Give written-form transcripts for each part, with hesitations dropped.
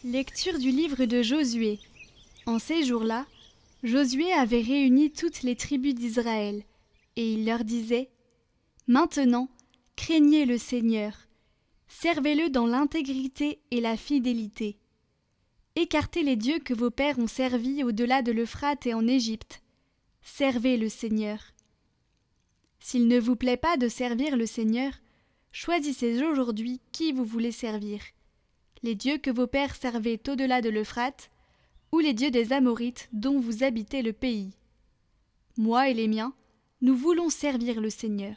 Lecture du livre de Josué. En ces jours-là, Josué avait réuni toutes les tribus d'Israël, et il leur disait : Maintenant, craignez le Seigneur, servez-le dans l'intégrité et la fidélité. Écartez les dieux que vos pères ont servis au-delà de l'Euphrate et en Égypte. Servez le Seigneur. S'il ne vous plaît pas de servir le Seigneur, choisissez aujourd'hui qui vous voulez servir. Les dieux que vos pères servaient au-delà de l'Euphrate, ou les dieux des Amorites dont vous habitez le pays. Moi et les miens, nous voulons servir le Seigneur.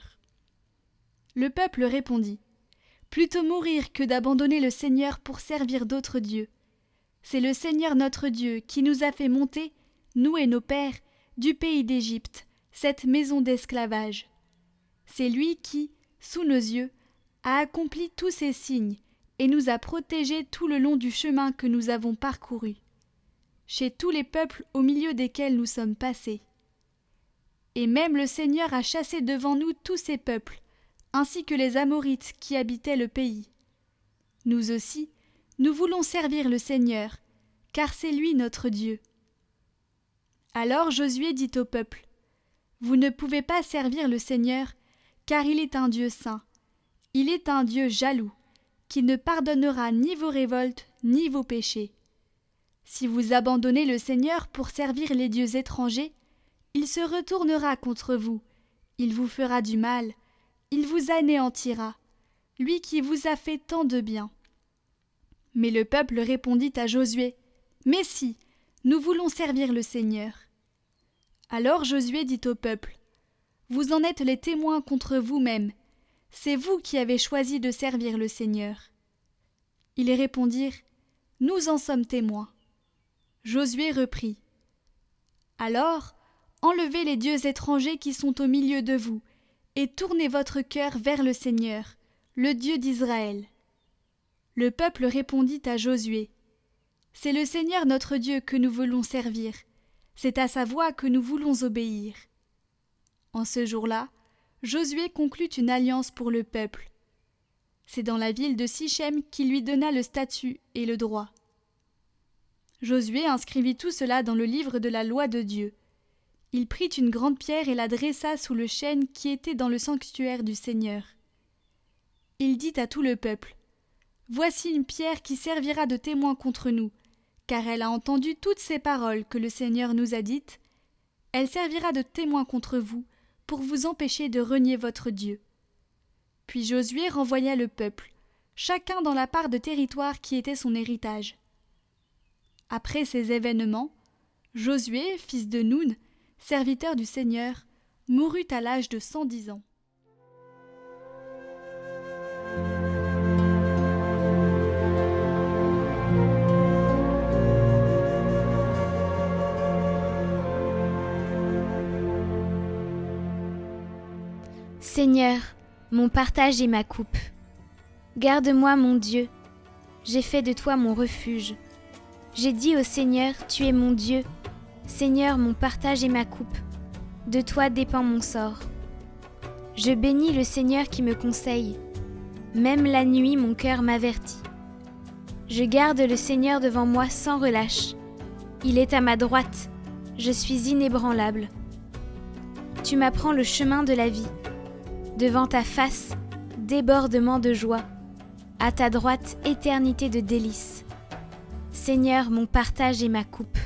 Le peuple répondit : Plutôt mourir que d'abandonner le Seigneur pour servir d'autres dieux. C'est le Seigneur notre Dieu qui nous a fait monter, nous et nos pères, du pays d'Égypte, cette maison d'esclavage. C'est lui qui, sous nos yeux, a accompli tous ces signes et nous a protégés tout le long du chemin que nous avons parcouru, chez tous les peuples au milieu desquels nous sommes passés. Et même le Seigneur a chassé devant nous tous ces peuples, ainsi que les Amorites qui habitaient le pays. Nous aussi, nous voulons servir le Seigneur, car c'est lui notre Dieu. Alors Josué dit au peuple : Vous ne pouvez pas servir le Seigneur, car il est un Dieu saint. Il est un Dieu jaloux, qui ne pardonnera ni vos révoltes ni vos péchés. Si vous abandonnez le Seigneur pour servir les dieux étrangers, il se retournera contre vous, il vous fera du mal, il vous anéantira, lui qui vous a fait tant de bien. Mais le peuple répondit à Josué : Mais si, nous voulons servir le Seigneur. Alors Josué dit au peuple : Vous en êtes les témoins contre vous-mêmes, c'est vous qui avez choisi de servir le Seigneur. Ils répondirent : Nous en sommes témoins. Josué reprit : Alors, enlevez les dieux étrangers qui sont au milieu de vous, et tournez votre cœur vers le Seigneur, le Dieu d'Israël. Le peuple répondit à Josué : C'est le Seigneur notre Dieu que nous voulons servir, c'est à sa voix que nous voulons obéir. En ce jour-là, Josué conclut une alliance pour le peuple. C'est dans la ville de Sichem qu'il lui donna le statut et le droit. Josué inscrivit tout cela dans le livre de la loi de Dieu. Il prit une grande pierre et la dressa sous le chêne qui était dans le sanctuaire du Seigneur. Il dit à tout le peuple : Voici une pierre qui servira de témoin contre nous, car elle a entendu toutes ces paroles que le Seigneur nous a dites. Elle servira de témoin contre vous, pour vous empêcher de renier votre Dieu. Puis Josué renvoya le peuple, chacun dans la part de territoire qui était son héritage. Après ces événements, Josué, fils de Noun, serviteur du Seigneur, mourut à l'âge de 110 ans. Seigneur, mon partage et ma coupe. Garde-moi, mon Dieu. J'ai fait de toi mon refuge. J'ai dit au Seigneur, tu es mon Dieu. Seigneur, mon partage et ma coupe. De toi dépend mon sort. Je bénis le Seigneur qui me conseille. Même la nuit, mon cœur m'avertit. Je garde le Seigneur devant moi sans relâche. Il est à ma droite. Je suis inébranlable. Tu m'apprends le chemin de la vie. Devant ta face, débordement de joie. À ta droite, éternité de délices. Seigneur, mon partage et ma coupe.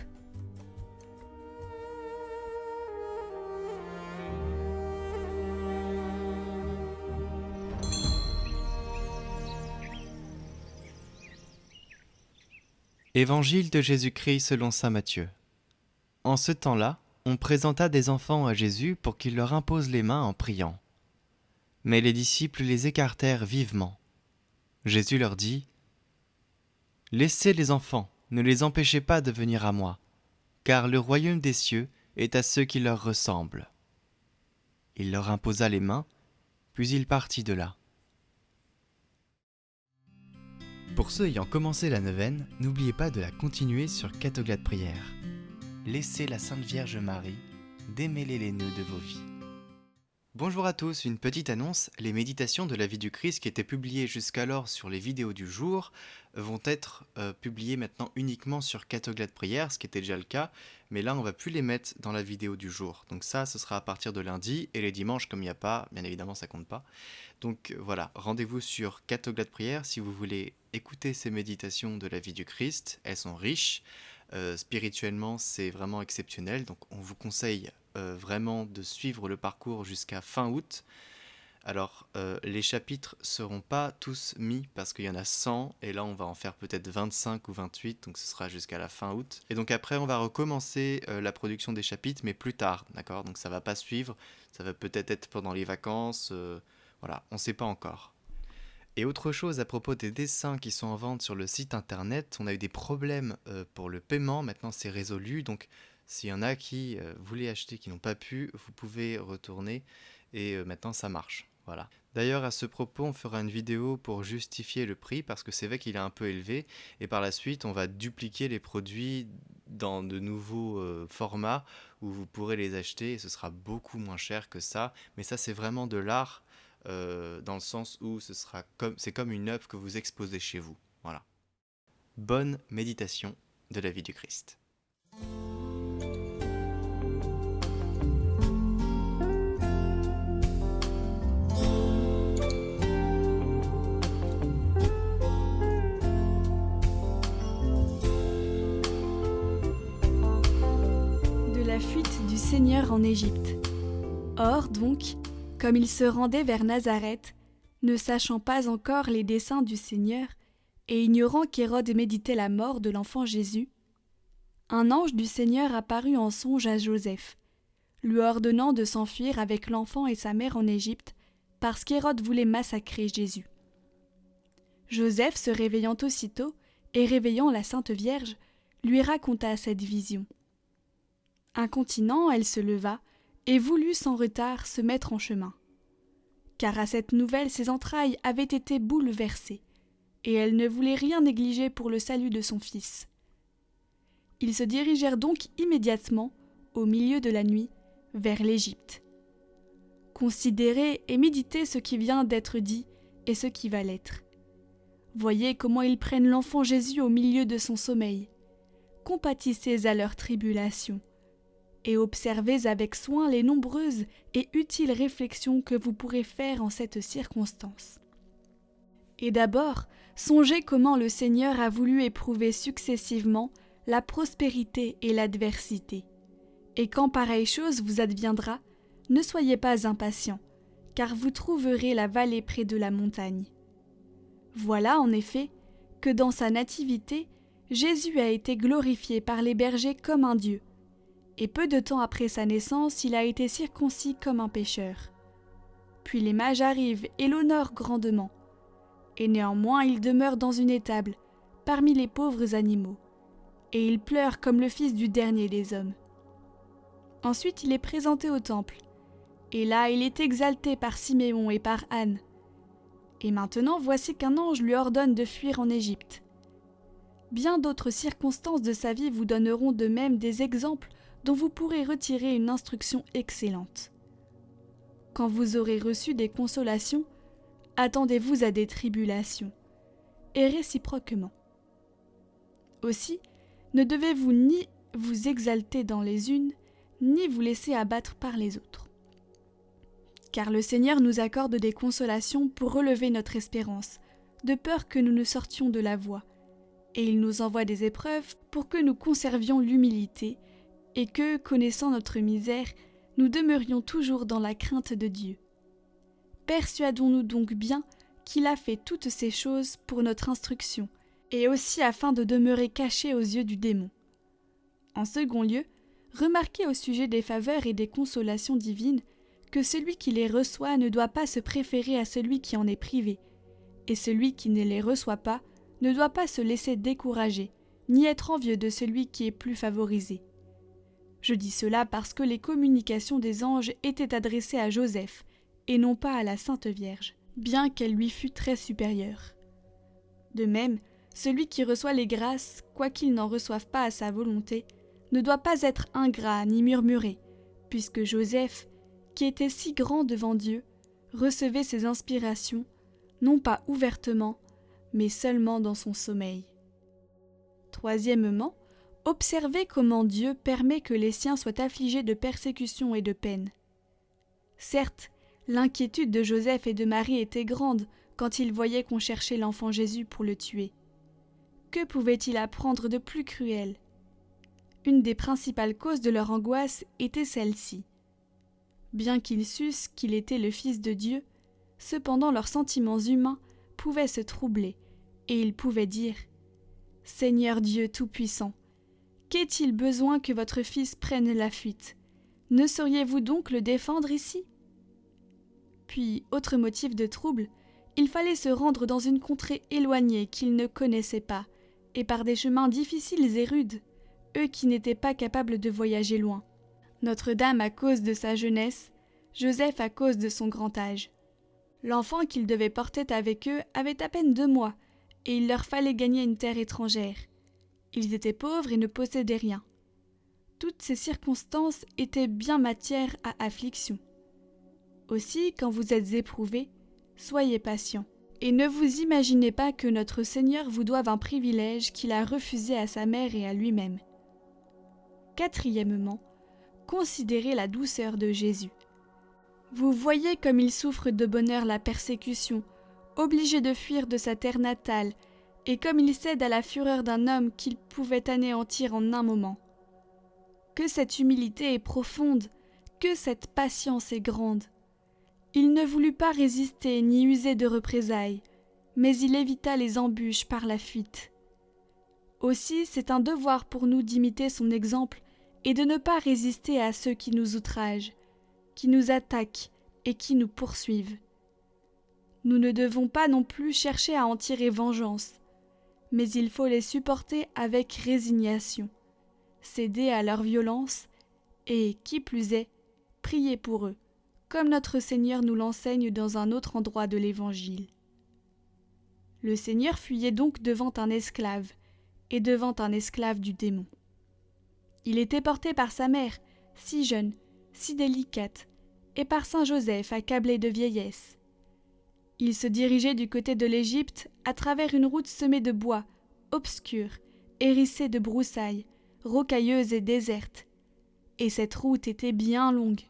Évangile de Jésus-Christ selon saint Matthieu. En ce temps-là, on présenta des enfants à Jésus pour qu'il leur impose les mains en priant. Mais les disciples les écartèrent vivement. Jésus leur dit : Laissez les enfants, ne les empêchez pas de venir à moi, car le royaume des cieux est à ceux qui leur ressemblent. Il leur imposa les mains, puis il partit de là. Pour ceux ayant commencé la neuvaine, n'oubliez pas de la continuer sur Catoglade Prière. Laissez la Sainte Vierge Marie démêler les nœuds de vos vies. Bonjour à tous, une petite annonce, les méditations de la vie du Christ qui étaient publiées jusqu'alors sur les vidéos du jour vont être publiées maintenant uniquement sur Catoglade Prière, ce qui était déjà le cas, mais là on va plus les mettre dans la vidéo du jour. Donc ça, ce sera à partir de lundi, et les dimanches comme il n'y a pas, bien évidemment ça compte pas. Donc voilà, rendez-vous sur Catoglade Prière si vous voulez écouter ces méditations de la vie du Christ, elles sont riches, spirituellement c'est vraiment exceptionnel, donc on vous conseille vraiment de suivre le parcours jusqu'à fin août. Alors, les chapitres seront pas tous mis parce qu'il y en a 100 et là on va en faire peut-être 25 ou 28, donc ce sera jusqu'à la fin août. Et donc après on va recommencer la production des chapitres mais plus tard, d'accord? Donc ça va pas suivre, ça va peut-être être pendant les vacances, voilà, on sait pas encore. Et autre chose à propos des dessins qui sont en vente sur le site internet, on a eu des problèmes pour le paiement, maintenant c'est résolu, donc s'il y en a qui voulaient acheter, qui n'ont pas pu, vous pouvez retourner et maintenant ça marche. Voilà. D'ailleurs, à ce propos, on fera une vidéo pour justifier le prix parce que c'est vrai qu'il est un peu élevé et par la suite, on va dupliquer les produits dans de nouveaux formats où vous pourrez les acheter et ce sera beaucoup moins cher que ça. Mais ça, c'est vraiment de l'art dans le sens où c'est comme une œuvre que vous exposez chez vous. Voilà. Bonne méditation de la vie du Christ. La fuite du Seigneur en Égypte. Or donc, comme il se rendait vers Nazareth, ne sachant pas encore les desseins du Seigneur, et ignorant qu'Hérode méditait la mort de l'enfant Jésus, un ange du Seigneur apparut en songe à Joseph, lui ordonnant de s'enfuir avec l'enfant et sa mère en Égypte, parce qu'Hérode voulait massacrer Jésus. Joseph, se réveillant aussitôt, et réveillant la Sainte Vierge, lui raconta cette vision. Incontinent, elle se leva et voulut sans retard se mettre en chemin. Car à cette nouvelle, ses entrailles avaient été bouleversées, et elle ne voulait rien négliger pour le salut de son fils. Ils se dirigèrent donc immédiatement, au milieu de la nuit, vers l'Égypte. Considérez et méditez ce qui vient d'être dit et ce qui va l'être. Voyez comment ils prennent l'enfant Jésus au milieu de son sommeil. Compatissez à leur tribulation. Et observez avec soin les nombreuses et utiles réflexions que vous pourrez faire en cette circonstance. Et d'abord, songez comment le Seigneur a voulu éprouver successivement la prospérité et l'adversité. Et quand pareille chose vous adviendra, ne soyez pas impatients, car vous trouverez la vallée près de la montagne. Voilà en effet que dans sa nativité, Jésus a été glorifié par les bergers comme un Dieu, et peu de temps après sa naissance, il a été circoncis comme un pécheur. Puis les mages arrivent et l'honorent grandement. Et néanmoins, il demeure dans une étable, parmi les pauvres animaux, et il pleure comme le fils du dernier des hommes. Ensuite, il est présenté au temple, et là, il est exalté par Siméon et par Anne. Et maintenant, voici qu'un ange lui ordonne de fuir en Égypte. Bien d'autres circonstances de sa vie vous donneront de même des exemples dont vous pourrez retirer une instruction excellente. Quand vous aurez reçu des consolations, attendez-vous à des tribulations, et réciproquement. Aussi, ne devez-vous ni vous exalter dans les unes, ni vous laisser abattre par les autres. Car le Seigneur nous accorde des consolations pour relever notre espérance, de peur que nous ne sortions de la voie, et il nous envoie des épreuves pour que nous conservions l'humilité, et que, connaissant notre misère, nous demeurions toujours dans la crainte de Dieu. Persuadons-nous donc bien qu'il a fait toutes ces choses pour notre instruction, et aussi afin de demeurer cachés aux yeux du démon. En second lieu, remarquez au sujet des faveurs et des consolations divines que celui qui les reçoit ne doit pas se préférer à celui qui en est privé, et celui qui ne les reçoit pas ne doit pas se laisser décourager, ni être envieux de celui qui est plus favorisé. Je dis cela parce que les communications des anges étaient adressées à Joseph, et non pas à la Sainte Vierge, bien qu'elle lui fût très supérieure. De même, celui qui reçoit les grâces, quoiqu'il n'en reçoive pas à sa volonté, ne doit pas être ingrat ni murmurer, puisque Joseph, qui était si grand devant Dieu, recevait ses inspirations, non pas ouvertement, mais seulement dans son sommeil. Troisièmement, observez comment Dieu permet que les siens soient affligés de persécutions et de peines. Certes, l'inquiétude de Joseph et de Marie était grande quand ils voyaient qu'on cherchait l'enfant Jésus pour le tuer. Que pouvaient-ils apprendre de plus cruel ? Une des principales causes de leur angoisse était celle-ci. Bien qu'ils sussent qu'il était le Fils de Dieu, cependant leurs sentiments humains pouvaient se troubler, et ils pouvaient dire « Seigneur Dieu Tout-Puissant, qu'est-il besoin que votre Fils prenne la fuite ? Ne sauriez-vous donc le défendre ici ?» Puis, autre motif de trouble, il fallait se rendre dans une contrée éloignée qu'ils ne connaissaient pas, et par des chemins difficiles et rudes, eux qui n'étaient pas capables de voyager loin. Notre-Dame à cause de sa jeunesse, Joseph à cause de son grand âge. L'enfant qu'ils devaient porter avec eux avait à peine 2 mois, et il leur fallait gagner une terre étrangère. Ils étaient pauvres et ne possédaient rien. Toutes ces circonstances étaient bien matière à affliction. Aussi, quand vous êtes éprouvés, soyez patients, et ne vous imaginez pas que notre Seigneur vous doive un privilège qu'il a refusé à sa mère et à lui-même. Quatrièmement, considérez la douceur de Jésus. Vous voyez comme il souffre de bonheur la persécution, obligé de fuir de sa terre natale, et comme il cède à la fureur d'un homme qu'il pouvait anéantir en un moment. Que cette humilité est profonde, que cette patience est grande. Il ne voulut pas résister ni user de représailles, mais il évita les embûches par la fuite. Aussi, c'est un devoir pour nous d'imiter son exemple et de ne pas résister à ceux qui nous outragent, qui nous attaquent et qui nous poursuivent. Nous ne devons pas non plus chercher à en tirer vengeance, mais il faut les supporter avec résignation, céder à leur violence et, qui plus est, prier pour eux, comme notre Seigneur nous l'enseigne dans un autre endroit de l'Évangile. Le Seigneur fuyait donc devant un esclave, et devant un esclave du démon. Il était porté par sa mère, si jeune, si délicate, et par saint Joseph accablé de vieillesse. Il se dirigeait du côté de l'Égypte à travers une route semée de bois, obscure, hérissée de broussailles, rocailleuse et déserte, et cette route était bien longue.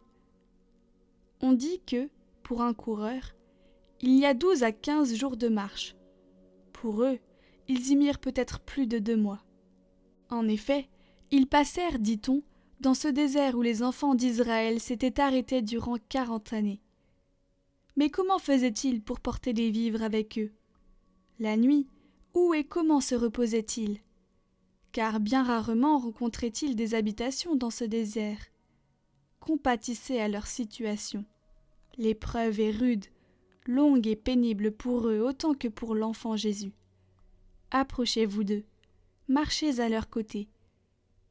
On dit que, pour un coureur, il y a 12 à 15 jours de marche. Pour eux, ils y mirent peut-être plus de 2 mois. En effet, ils passèrent, dit-on, dans ce désert où les enfants d'Israël s'étaient arrêtés durant 40 années. Mais comment faisaient-ils pour porter des vivres avec eux ? La nuit, où et comment se reposaient-ils ? Car bien rarement rencontraient-ils des habitations dans ce désert. Compatissez à leur situation. L'épreuve est rude, longue et pénible pour eux autant que pour l'enfant Jésus. Approchez-vous d'eux, marchez à leur côté,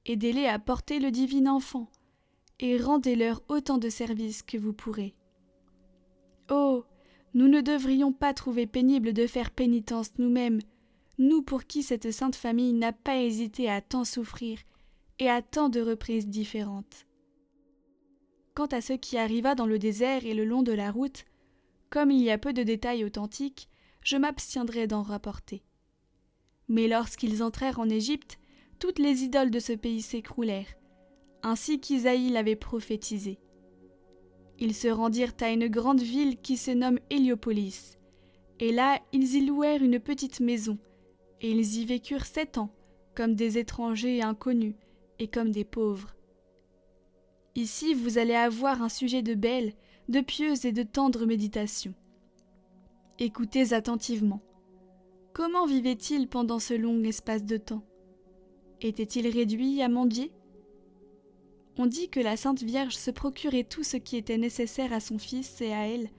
aidez-les à porter le divin enfant, et rendez-leur autant de services que vous pourrez. Oh, nous ne devrions pas trouver pénible de faire pénitence nous-mêmes, nous pour qui cette sainte famille n'a pas hésité à tant souffrir et à tant de reprises différentes. Quant à ce qui arriva dans le désert et le long de la route, comme il y a peu de détails authentiques, je m'abstiendrai d'en rapporter. Mais lorsqu'ils entrèrent en Égypte, toutes les idoles de ce pays s'écroulèrent, ainsi qu'Isaïe l'avait prophétisé. Ils se rendirent à une grande ville qui se nomme Héliopolis, et là ils y louèrent une petite maison, et ils y vécurent 7 ans, comme des étrangers inconnus et comme des pauvres. Ici vous allez avoir un sujet de belle, de pieuse et de tendre méditation. Écoutez attentivement. Comment vivaient-ils pendant ce long espace de temps ? Étaient-ils réduits à mendier ? On dit que la Sainte Vierge se procurait tout ce qui était nécessaire à son fils et à elle,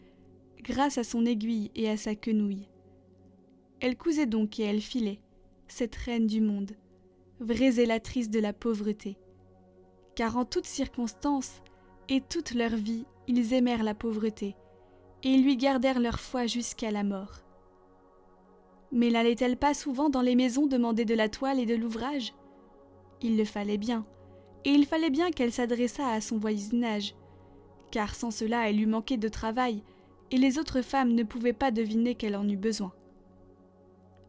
grâce à son aiguille et à sa quenouille. Elle cousait donc et elle filait, cette reine du monde, vraie zélatrice de la pauvreté. Car en toutes circonstances et toute leur vie, ils aimèrent la pauvreté, et ils lui gardèrent leur foi jusqu'à la mort. Mais n'allait-elle pas souvent dans les maisons demander de la toile et de l'ouvrage ? Il le fallait bien, et il fallait bien qu'elle s'adressât à son voisinage, car sans cela elle eût manqué de travail, et les autres femmes ne pouvaient pas deviner qu'elle en eût besoin.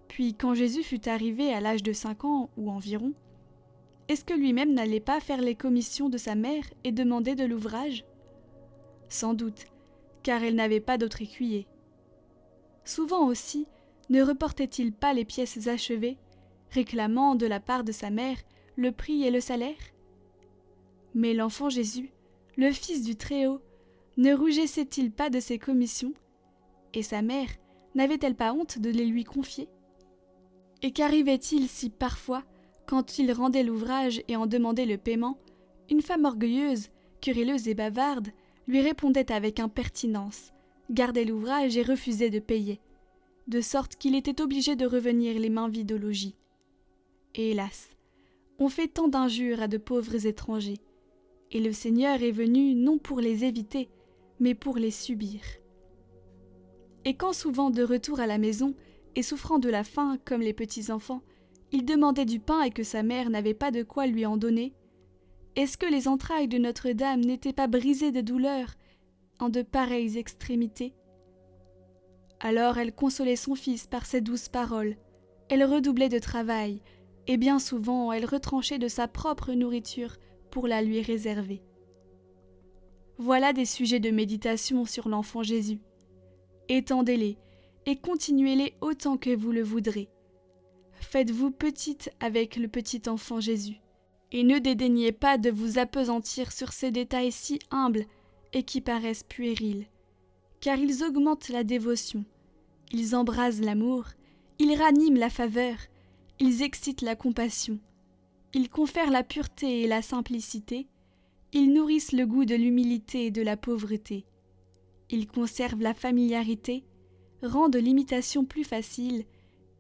Puis quand Jésus fut arrivé à l'âge de 5 ans ou environ, est-ce que lui-même n'allait pas faire les commissions de sa mère et demander de l'ouvrage ? Sans doute, car elle n'avait pas d'autre écuyer. Souvent aussi, ne reportait-il pas les pièces achevées, réclamant de la part de sa mère le prix et le salaire ? Mais l'enfant Jésus, le Fils du Très-Haut, ne rougissait-il pas de ses commissions ? Et sa mère, n'avait-elle pas honte de les lui confier ? Et qu'arrivait-il si parfois, quand il rendait l'ouvrage et en demandait le paiement, une femme orgueilleuse, querelleuse et bavarde lui répondait avec impertinence, gardait l'ouvrage et refusait de payer, de sorte qu'il était obligé de revenir les mains vides au logis. Et hélas, on fait tant d'injures à de pauvres étrangers, et le Seigneur est venu non pour les éviter, mais pour les subir. Et quand souvent de retour à la maison, et souffrant de la faim comme les petits enfants, il demandait du pain et que sa mère n'avait pas de quoi lui en donner, est-ce que les entrailles de Notre-Dame n'étaient pas brisées de douleur en de pareilles extrémités ? Alors elle consolait son fils par ses douces paroles, elle redoublait de travail, et bien souvent elle retranchait de sa propre nourriture pour la lui réserver. Voilà des sujets de méditation sur l'enfant Jésus. Étendez-les et continuez-les autant que vous le voudrez. Faites-vous petite avec le petit enfant Jésus, et ne dédaignez pas de vous appesantir sur ces détails si humbles et qui paraissent puérils, car ils augmentent la dévotion, ils embrasent l'amour, ils raniment la faveur, ils excitent la compassion, ils confèrent la pureté et la simplicité, ils nourrissent le goût de l'humilité et de la pauvreté, ils conservent la familiarité, rendent l'imitation plus facile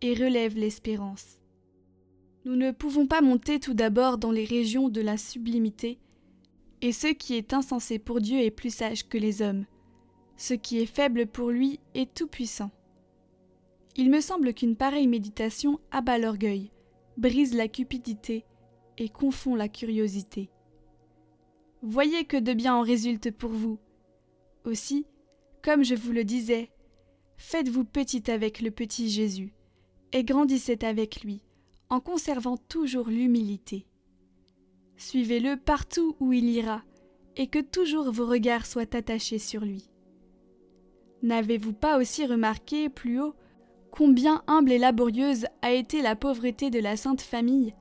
et relèvent l'espérance. Nous ne pouvons pas monter tout d'abord dans les régions de la sublimité, et ce qui est insensé pour Dieu est plus sage que les hommes. Ce qui est faible pour lui est tout-puissant. Il me semble qu'une pareille méditation abat l'orgueil, brise la cupidité et confond la curiosité. Voyez que de bien en résulte pour vous. Aussi, comme je vous le disais, faites-vous petite avec le petit Jésus, et grandissez avec lui, en conservant toujours l'humilité. Suivez-le partout où il ira, et que toujours vos regards soient attachés sur lui. N'avez-vous pas aussi remarqué plus haut combien humble et laborieuse a été la pauvreté de la Sainte Famille ?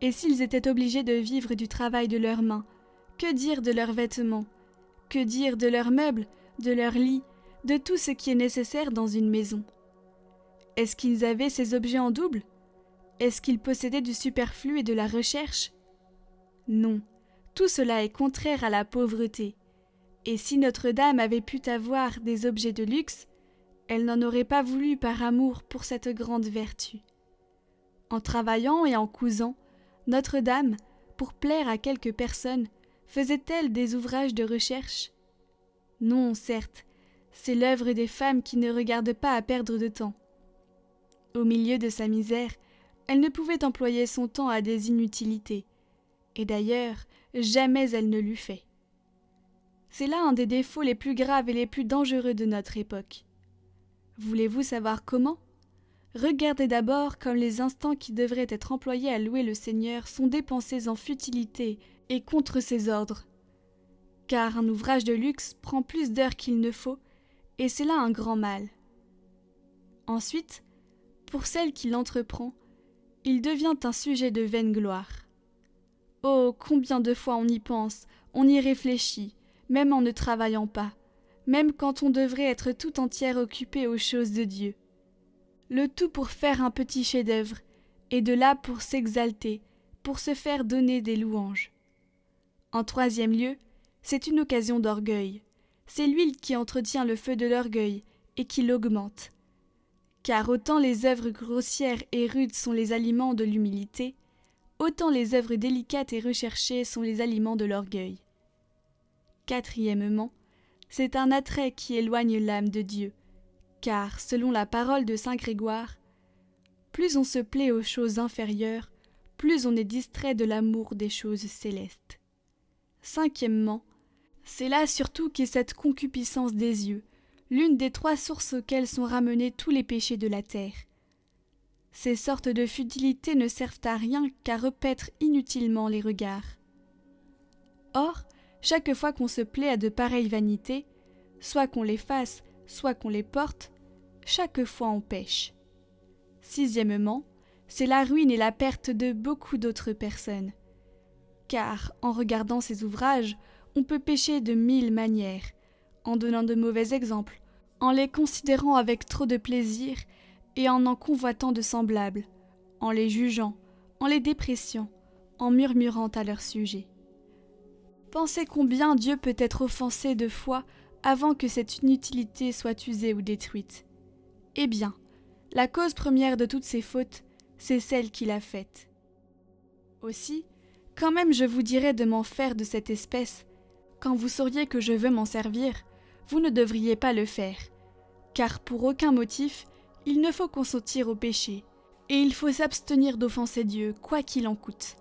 Et s'ils étaient obligés de vivre du travail de leurs mains, que dire de leurs vêtements ? Que dire de leurs meubles, de leurs lits, de tout ce qui est nécessaire dans une maison ? Est-ce qu'ils avaient ces objets en double ? Est-ce qu'ils possédaient du superflu et de la recherche ? Non, tout cela est contraire à la pauvreté. Et si Notre-Dame avait pu avoir des objets de luxe, elle n'en aurait pas voulu par amour pour cette grande vertu. En travaillant et en cousant, Notre-Dame, pour plaire à quelques personnes, faisait-elle des ouvrages de recherche ? Non, certes, c'est l'œuvre des femmes qui ne regardent pas à perdre de temps. Au milieu de sa misère, elle ne pouvait employer son temps à des inutilités, et d'ailleurs, jamais elle ne l'eût fait. C'est là un des défauts les plus graves et les plus dangereux de notre époque. Voulez-vous savoir comment ? Regardez d'abord comme les instants qui devraient être employés à louer le Seigneur sont dépensés en futilité et contre ses ordres. Car un ouvrage de luxe prend plus d'heures qu'il ne faut, et c'est là un grand mal. Ensuite, pour celle qui l'entreprend, il devient un sujet de vaine gloire. Oh, combien de fois on y pense, on y réfléchit, même en ne travaillant pas, même quand on devrait être tout entière occupée aux choses de Dieu. Le tout pour faire un petit chef-d'œuvre, et de là pour s'exalter, pour se faire donner des louanges. En troisième lieu, c'est une occasion d'orgueil. C'est l'huile qui entretient le feu de l'orgueil et qui l'augmente. Car autant les œuvres grossières et rudes sont les aliments de l'humilité, autant les œuvres délicates et recherchées sont les aliments de l'orgueil. Quatrièmement, c'est un attrait qui éloigne l'âme de Dieu, car, selon la parole de saint Grégoire, plus on se plaît aux choses inférieures, plus on est distrait de l'amour des choses célestes. Cinquièmement, C'est là surtout qu'est cette concupiscence des yeux, l'une des 3 sources auxquelles sont ramenés tous les péchés de la terre. Ces sortes de futilités ne servent à rien qu'à repaître inutilement les regards. Or, chaque fois qu'on se plaît à de pareilles vanités, soit qu'on les fasse, soit qu'on les porte, chaque fois on pêche. 6e, c'est la ruine et la perte de beaucoup d'autres personnes. Car, en regardant ces ouvrages, on peut pécher de 1000 manières, en donnant de mauvais exemples, en les considérant avec trop de plaisir et en convoitant de semblables, en les jugeant, en les dépréciant, en murmurant à leur sujet. Pensez combien Dieu peut être offensé de fois avant que cette inutilité soit usée ou détruite. Eh bien, la cause première de toutes ces fautes, c'est celle qu'il a faite. Aussi, quand même je vous dirais de m'en faire de cette espèce, quand vous sauriez que je veux m'en servir, vous ne devriez pas le faire, car pour aucun motif, il ne faut consentir au péché, et il faut s'abstenir d'offenser Dieu, quoi qu'il en coûte.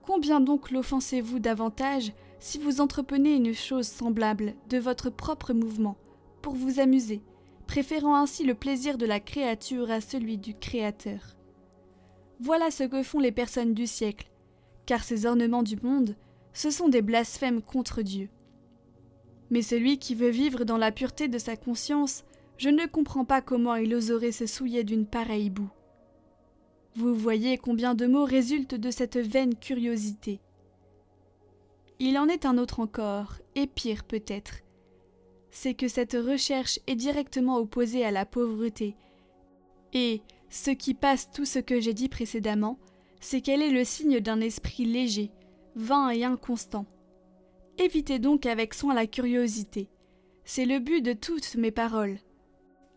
Combien donc l'offensez-vous davantage si vous entreprenez une chose semblable de votre propre mouvement, pour vous amuser, préférant ainsi le plaisir de la créature à celui du Créateur. Voilà ce que font les personnes du siècle, car ces ornements du monde, ce sont des blasphèmes contre Dieu. Mais celui qui veut vivre dans la pureté de sa conscience, je ne comprends pas comment il oserait se souiller d'une pareille boue. Vous voyez combien de maux résultent de cette vaine curiosité. Il en est un autre encore, et pire peut-être. C'est que cette recherche est directement opposée à la pauvreté, et, ce qui passe tout ce que j'ai dit précédemment, c'est qu'elle est le signe d'un esprit léger, vain et inconstant. Évitez donc avec soin la curiosité. C'est le but de toutes mes paroles.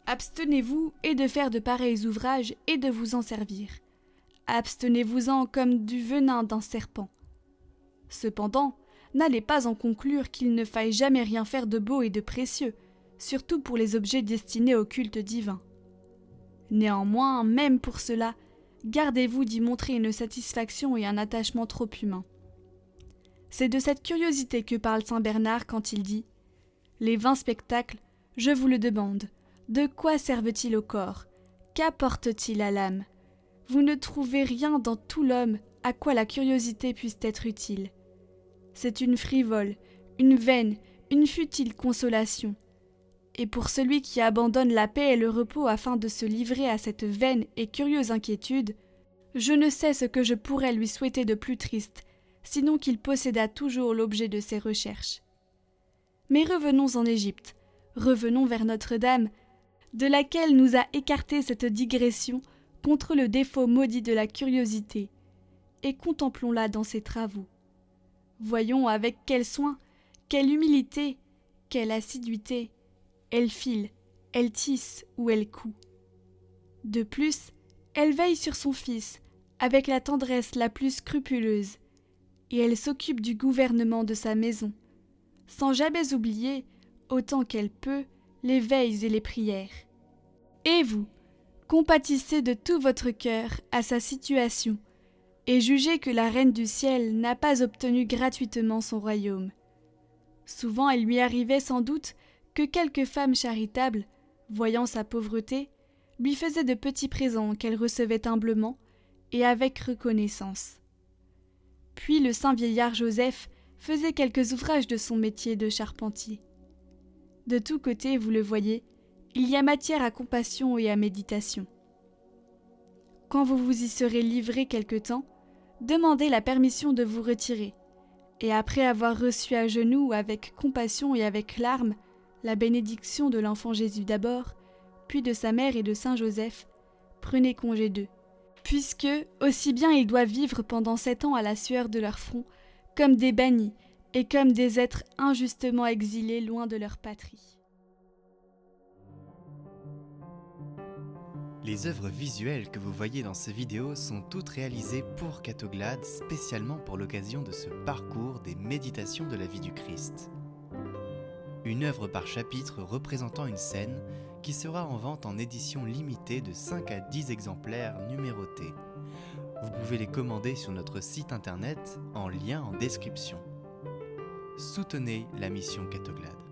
Abstenez-vous et de faire de pareils ouvrages et de vous en servir. Abstenez-vous-en comme du venin d'un serpent. Cependant, n'allez pas en conclure qu'il ne faille jamais rien faire de beau et de précieux, surtout pour les objets destinés au culte divin. Néanmoins, même pour cela, gardez-vous d'y montrer une satisfaction et un attachement trop humain. C'est de cette curiosité que parle saint Bernard quand il dit « Les vains spectacles, je vous le demande, de quoi servent-ils au corps? Qu'apportent-ils à l'âme? Vous ne trouvez rien dans tout l'homme à quoi la curiosité puisse être utile. C'est une frivole, une vaine, une futile consolation. Et pour celui qui abandonne la paix et le repos afin de se livrer à cette vaine et curieuse inquiétude, je ne sais ce que je pourrais lui souhaiter de plus triste, sinon qu'il possédât toujours l'objet de ses recherches. Mais revenons en Égypte, revenons vers Notre-Dame, de laquelle nous a écarté cette digression contre le défaut maudit de la curiosité, et contemplons-la dans ses travaux. Voyons avec quel soin, quelle humilité, quelle assiduité, elle file, elle tisse ou elle coud. De plus, elle veille sur son fils avec la tendresse la plus scrupuleuse, et elle s'occupe du gouvernement de sa maison, sans jamais oublier, autant qu'elle peut, les veilles et les prières. Et vous, compatissez de tout votre cœur à sa situation, et jugez que la Reine du ciel n'a pas obtenu gratuitement son royaume. Souvent il lui arrivait sans doute que quelque femme charitable, voyant sa pauvreté, lui faisait de petits présents qu'elle recevait humblement et avec reconnaissance. Puis le saint vieillard Joseph faisait quelques ouvrages de son métier de charpentier. De tous côtés, vous le voyez, il y a matière à compassion et à méditation. Quand vous vous y serez livré quelque temps, demandez la permission de vous retirer, et après avoir reçu à genoux avec compassion et avec larmes la bénédiction de l'enfant Jésus d'abord, puis de sa mère et de saint Joseph, prenez congé d'eux, puisque aussi bien ils doivent vivre pendant 7 ans à la sueur de leur front, comme des bannis et comme des êtres injustement exilés loin de leur patrie. Les œuvres visuelles que vous voyez dans ces vidéos sont toutes réalisées pour Catoglade, spécialement pour l'occasion de ce parcours des méditations de la vie du Christ. Une œuvre par chapitre représentant une scène qui sera en vente en édition limitée de 5 à 10 exemplaires numérotés. Vous pouvez les commander sur notre site internet en lien en description. soutenez la mission Catoglade.